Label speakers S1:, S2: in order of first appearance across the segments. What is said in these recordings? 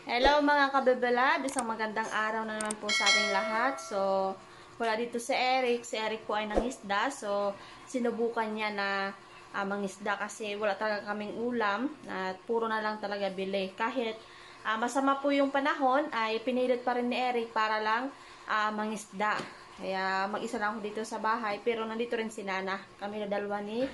S1: Hello mga kabebalad, isang magandang araw na naman po sa ating lahat. So, wala dito si Eric. Si Eric po ay nangisda. So, sinubukan niya na mangisda kasi wala talaga kaming ulam at puro na lang talaga bili. Kahit masama po yung panahon, ay pinilit pa rin ni Eric para lang mangisda. Kaya mag-isa lang ako dito sa bahay. Pero nandito rin si Nana. Kami na dalawa ni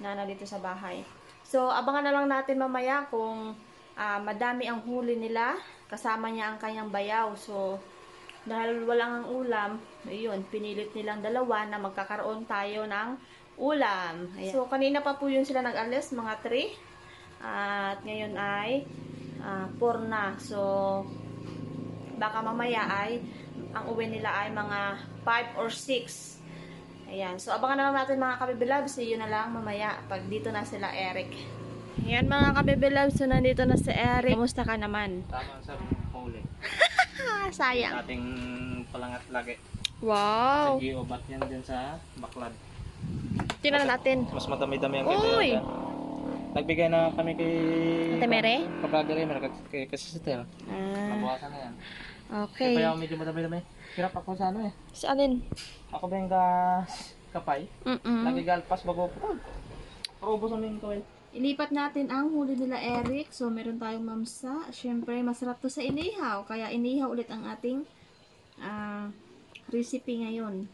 S1: Nana dito sa bahay. So, abangan na lang natin mamaya kung madami ang huli nila, kasama niya ang kanyang bayaw. So, dahil walang ang ulam, ayun, pinilit nilang dalawa na magkakaroon tayo ng ulam. Ayan. So, kanina pa po yun sila nag-alis, mga 3. At ngayon ay 4 na. So, baka mamaya ay, ang uwi nila ay mga 5 or 6. Ayan. So, abangan na lang natin mga kabibilab. See you na lang mamaya pag dito na sila Eric. Ayan mga kabibilab. So, nandito na si Eric. Kamusta ka naman?
S2: Tama sa huli.
S1: Sayang.
S2: Ating palangat lagi.
S1: Wow.
S2: Nag-i-obat yan din sa baklad.
S1: Tingnan natin.
S2: Mas madami-dami ang
S1: Uy!
S2: kaya. Nagbigay na kami kay
S1: Ate Mere?
S2: Kabragari, kay Sister. Nabukasan na yan.
S1: Okay.
S2: Kaya medyo madami-dami. Hirap ako sa ano eh.
S1: Sa alin?
S2: Ako ba yung kapay? Nagigalpas bago po. Parubos namin ito eh.
S1: Ilipat natin ang huli nila Eric. So, meron tayong mamsa. Siyempre, masarap to sa inihaw. Kaya inihaw ulit ang ating recipe ngayon.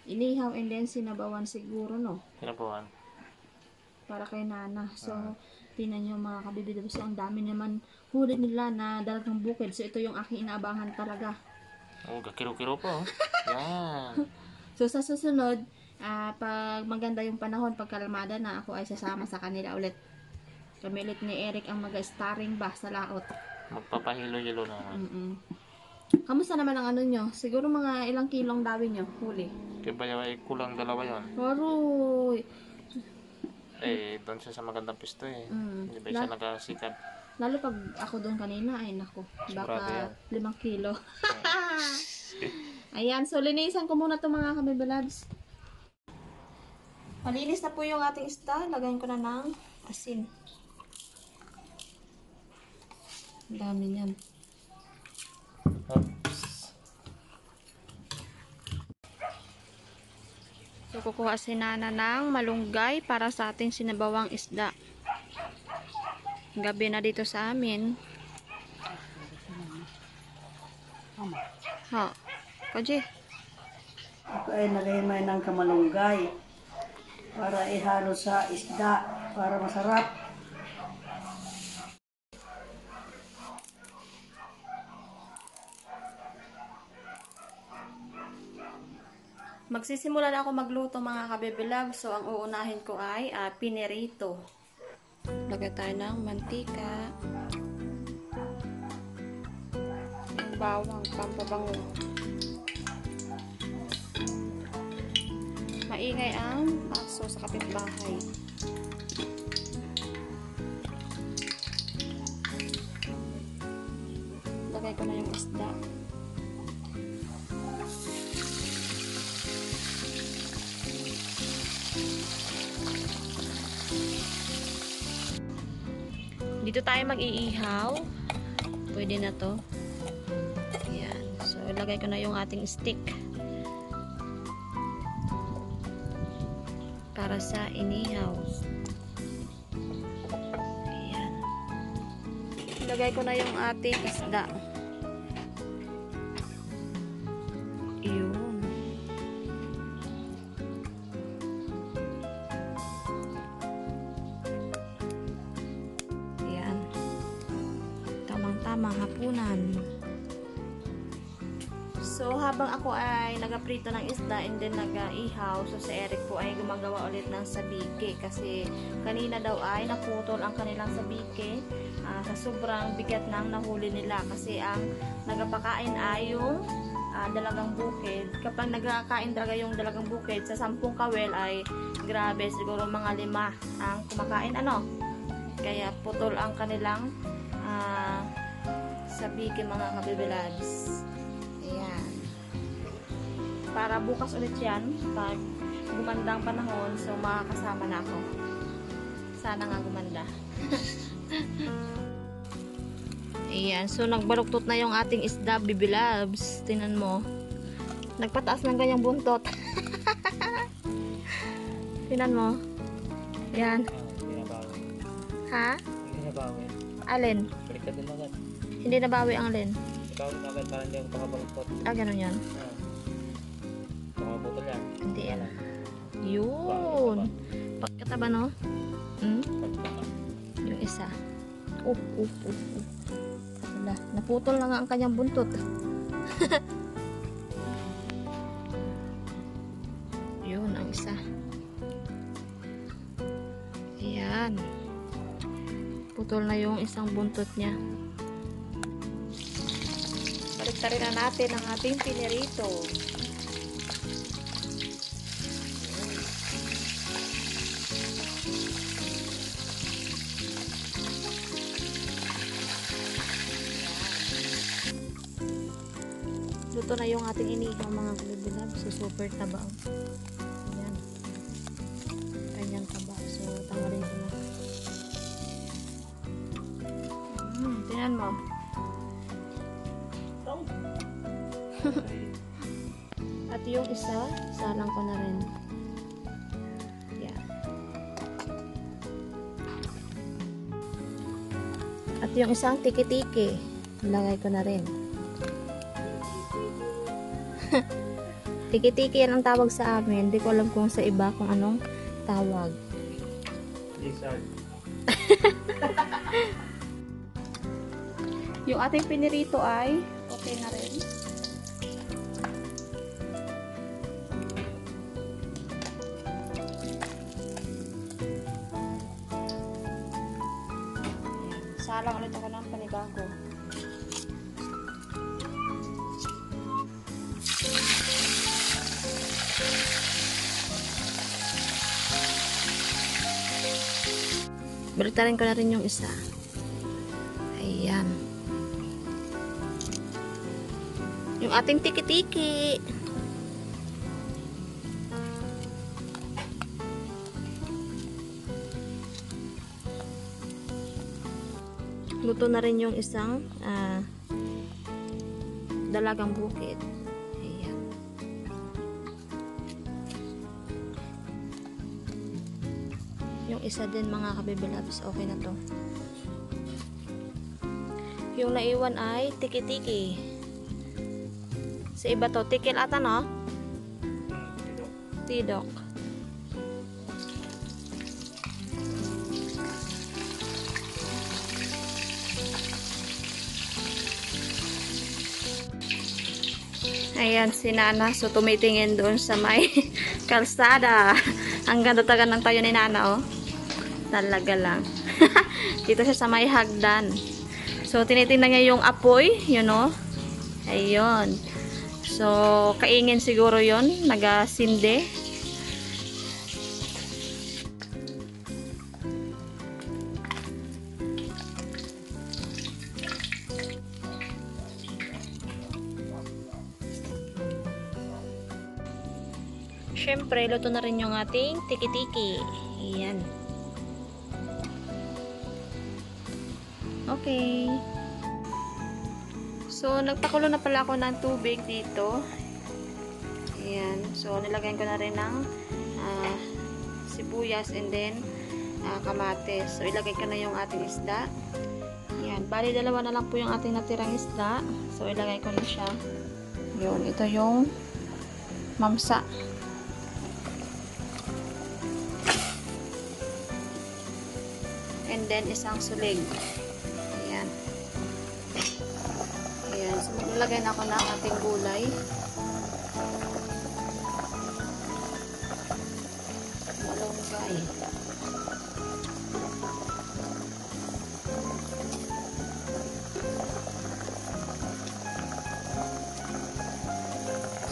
S1: Inihaw and then sinabawan siguro, no?
S2: Sinabawan.
S1: Para kay Nana. So, tingnan nyo mga kabibidab. So, ang dami naman huli nila na dalagang bukid. So, ito yung aking inaabangan talaga.
S2: Oh, kiro-kiro po. Yan.
S1: So, sa susunod, pag maganda yung panahon, pag kalmada na, ako ay sasama sa kanila ulit. Kami ulit ni Eric ang mag-starring ba sa laot.
S2: Magpapahilo-hilo naman.
S1: Kamusta naman ang ano nyo? Siguro mga ilang kilong dawin nyo, huli.
S2: Kaya ba ay kulang dalawa yun?
S1: Aroy!
S2: Eh, doon siya sa magandang pisto eh. Hindi ba siya nagasikat?
S1: Lalo pag ako doon kanina, ay nako, baka 5 kilo. Ayan, so linisan ko muna itong mga kabibalads. Malinis na po yung ating isda. Lagayin ko na ng asin. Ang dami niyan. So, kukuha si Nana ng malunggay para sa ating sinabawang isda. Gabi na dito sa amin. Ha? Kaji?
S3: Ako ay nagayamay ng kamalunggay para ihalo sa isda para masarap.
S1: Magsisimula na ako magluto mga kabebilab. So, ang uunahin ko ay pinirito. Lagay tayo ng mantika. Ang bawang, pampabango. Maingay ang aso sa kapitbahay. Lagay ko na yung isda. Dito tayo mag-iihaw. Pwede na to. Ayan. So, ilagay ko na yung ating stick. Para sa inihaw. Ayan. Ilagay ko na yung ating isda. Yun. Tamang hapunan. So, habang ako ay nagaprito ng isda and then nag-ihaw, so si Eric po ay gumagawa ulit ng sabike kasi kanina daw ay naputol ang kanilang sabike sa sobrang bigat ng nahuli nila kasi ang nagapakain ay yung dalagang bukid. Kapag nagkakain talaga yung dalagang bukid sa 10 kawel ay grabe, siguro mga 5 ang kumakain, ano? Kaya putol ang kanilang sabike mga kabibilads. Ayan. Para bukas ulit yan, pag gumanda ang panahon, so makakasama na ako. Sana nga gumanda. Ayan. So, nagbaluktot na yung ating isda, Bibi Loves. Tingnan mo. Nagpataas ng ganyang buntot. Tingnan mo. Ayan.
S2: Binabawi.
S1: Ha?
S2: Binabawi.
S1: Alin?
S2: Baliktad din agad.
S1: Hindi nabawi ang alin?
S2: Binabawi na agad para hindi ako pakabaluktot.
S1: Ganun yan.
S2: Pakabutol yan.
S1: Hindi yan. Yun. Pagkataba, no? Yung isa. Wala. Naputol na nga ang kanyang buntot. Yun, ang isa. Ayan. Putol na yung isang buntot niya. Baliktarin na natin ang ating pinirito. Luto na yung ating inihaw mga kabibilab. So, super taba. Ayan. Kanyang taba. So, tanggalin ko na. Tingnan mo. At yung isa, salang ko na rin. Yan. At yung isang tiki-tiki, ilagay ko na rin. Tiki-tiki yan ang tawag sa amin. Hindi ko alam kung sa iba kung anong tawag.
S2: Lizard.
S1: Yung ating pinirito ay okay na rin. Salang ulit ako ng panibago. Baliktarin ko na rin yung isa. Ayan. Yung ating tiki-tiki. Luto na rin yung isang dalagang bukid. Ayan. Yung isa din mga kabibilabs, okay na to. Yung naiwan ay tiki-tiki. Sa iba to, tikil ata, no? Tidok. Ayan, si Nana. So, tumitingin doon sa may kalsada. Ang ganda taga ng tayo ni Nana, oh. Talaga lang. Dito siya sa may hagdan. So, tinitingnan niya yung apoy, yun, oh. Ayun. So, kaingin siguro yon, nagasinde. Siyempre, luto na rin yung ating tiki-tiki. Ayan. Okay. So, nagpakulo na pala ako ng tubig dito. Ayan. So, nilagyan ko na rin ng sibuyas and then kamatis. So, ilagay ko na yung ating isda. Ayan. Bali, dalawa na lang po yung ating natirang isda. So, ilagay ko na siya. Yun. Ito yung mamsa. And then, isang sulig. Ayan. Ayan. So, maglagay na ako ng ating gulay. Malunggay.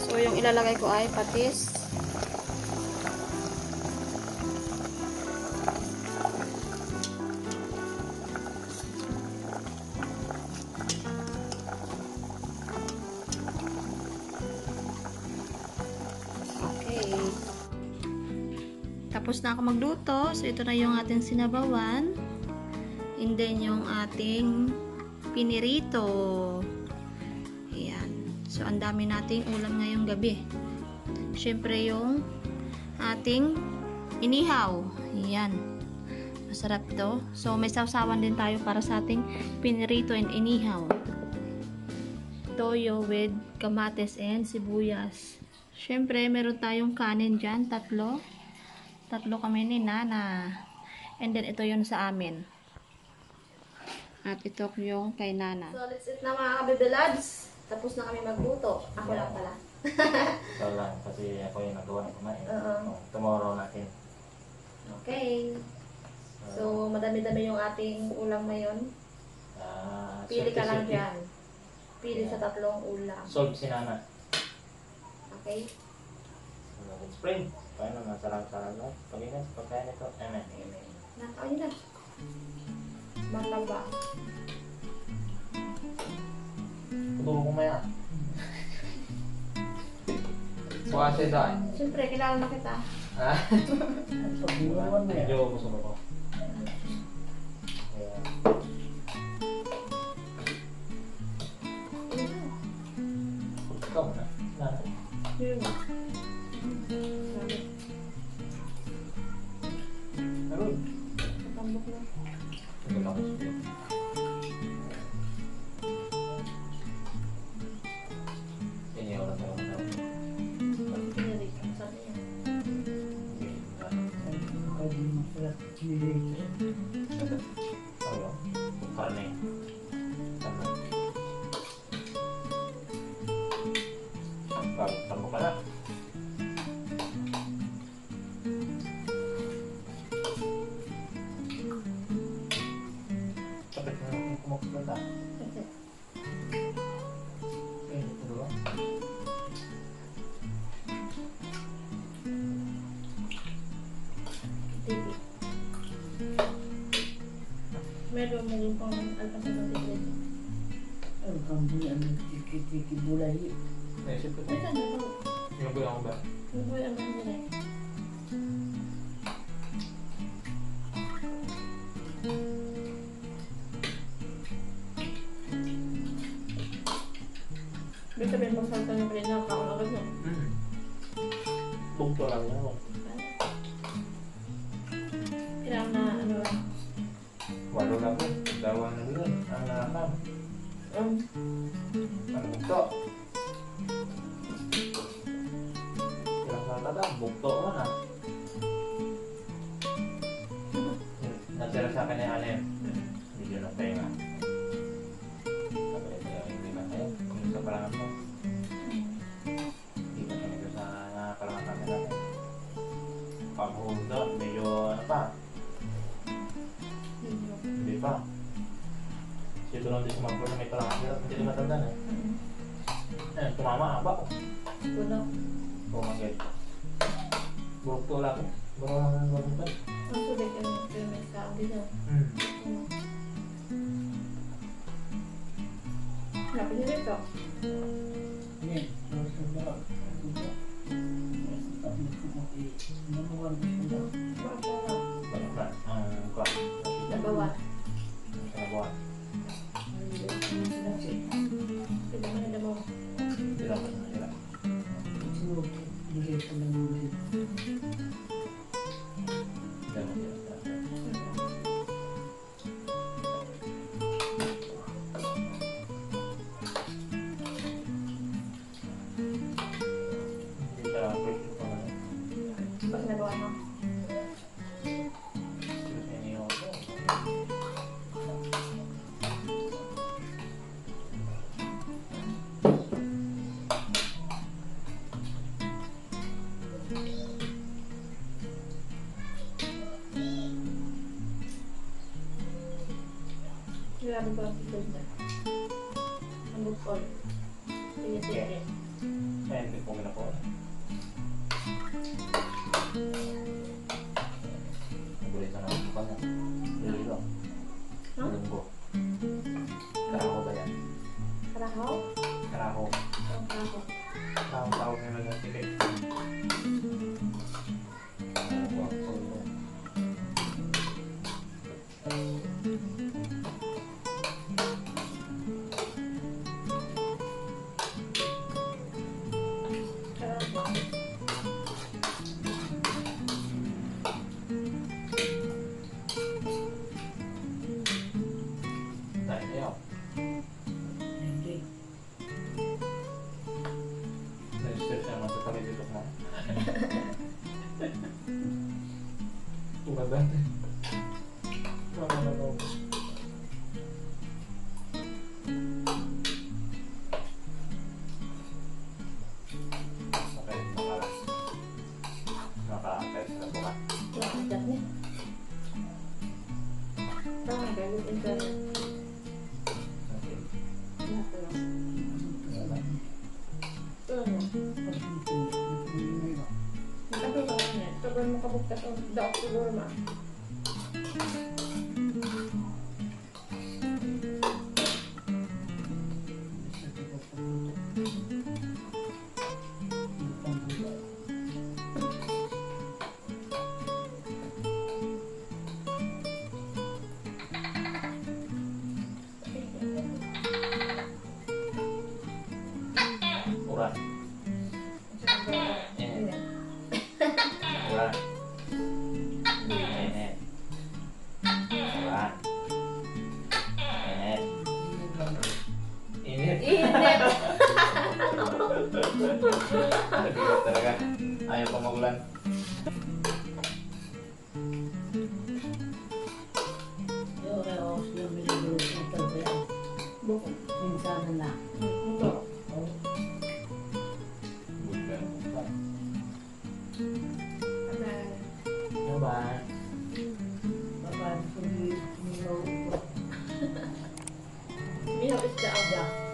S1: So, yung ilalagay ko ay patis. Tapos na ako magluto. So, ito na yung ating sinabawan. And then, yung ating pinirito. Ayan. So, ang dami nating ulam ngayong gabi. Siyempre, yung ating inihaw. Ayan. Masarap to. So, may sausawan din tayo para sa ating pinirito and inihaw. Toyo with kamates and sibuyas. Siyempre, meron tayong kanin dyan. Tatlo kami ni Nana. And then, ito yun sa amin. At ito yung kay Nana. So, let's eat na mga kabibilads. Tapos na kami magluto. Ako lang pala.
S2: Ito lang, kasi ako yung nagawa ng kumain.
S1: Oo.
S2: Tomorrow natin.
S1: Okay. So, madami-dami yung ating ulam ngayon. Pili ka lang dyan. Pili sa 3 ulam.
S2: Solve si Nana.
S1: Okay?
S2: Spring. Paano masarap-sarap na? Pag-ingat, pagkain ito. Amen.
S1: Amen. Nakakain na. Mataba.
S2: Tutuwa ko maya. Suwase dahil.
S1: Siyempre, kilala na kita.
S2: Ha?
S3: Pag-iwan mo yan.
S2: Medyo gusto ko. Ikaw na. Nana.
S1: Yun.
S2: Meron.
S1: Matambok na.
S2: Ito lang gusto ko. Inihaw na tayo.
S1: Pinili. Sabi niya.
S3: Pwede masarap pinirito.
S2: Ano? Karne. Karne. Tamo ka na. Kapit na yung kumukulata. Ito ba?
S1: TV. Meron pang alpasa sa TV.
S3: Ang kambuy, ang tiki-tiki bulay.
S2: Naisip ko
S1: Ay,
S2: ito.
S1: saan na ba?
S2: Sinubuyan ko ba?
S1: Nuboy ang nila. Ibig sabihin pang salta ng prena, kaon agad no?
S2: Bugto lang yan.
S1: Kailangan na ano lang.
S2: Walo lang po. Dawang na yun. Ang nakakam. Ang bugto. Ilang nakakam. Bugto mo na. Natira sa akin yung anim. Hindi yun ang pahinga. Sabi ito hindi na kayo. Kung sa palangan mo. Hindi na kami sa palangan namin natin. Pag-hold doon, medyo ano pa. Hindi pa. Kasi ito lang din sumagpo na may palangan nila. Hindi din matandaan eh. Eh, tumama ang bako.
S1: Puno.
S2: Bumagay. Bukto lang. Buro lang ang bumagay.
S1: Ang sulit yung may kaon dito. Lapit nyo dito.
S3: Yan. Masarap. Number 1 gusto ko.
S2: Banyak na. Ang kuwan.
S1: Nabawat.
S2: Ang buwan.
S1: Kailangan na mo.
S2: Hindi lang mas mahirap.
S3: Siguro, bigay ko lang yung bigay.
S2: Hindi lang mahirap. Hindi siya appreciate ko na.
S1: Bakit nagawa mo?
S2: Inihaw ko.
S1: Grabe ko ang pitod na. Ang bukol. Sige.
S2: Kaya hindi ko ginagawa. Nagulitan na ako pa na. Lilo.
S1: Huh?
S2: Lunggo. Karaho ba yan?
S1: Karahaw?
S2: Karaho.
S1: Ang karahaw.
S2: Tawag nila ng tilig.
S3: Hindi.
S2: Na-stress naman sa pag-itok mo. Tulad dati. Okay, maka-test na buka.
S1: Nakakagad niya. Tama, gagawin internet.
S2: Okay.
S1: Ito ano? Ano ba yan? Tagal mo kabuktas ang doctor Norma.
S2: Uran. Uran. Uran. Init.
S1: Init!
S2: Nabigat talaga. Ayaw pa magulan.
S3: Yung ako sila binibiro sa tabayan.
S1: Bukod.
S3: Minsan na.
S1: Ito.
S2: Ano ba?
S3: Baka sumilaw ko.
S1: Mihaw is the
S3: Yeah.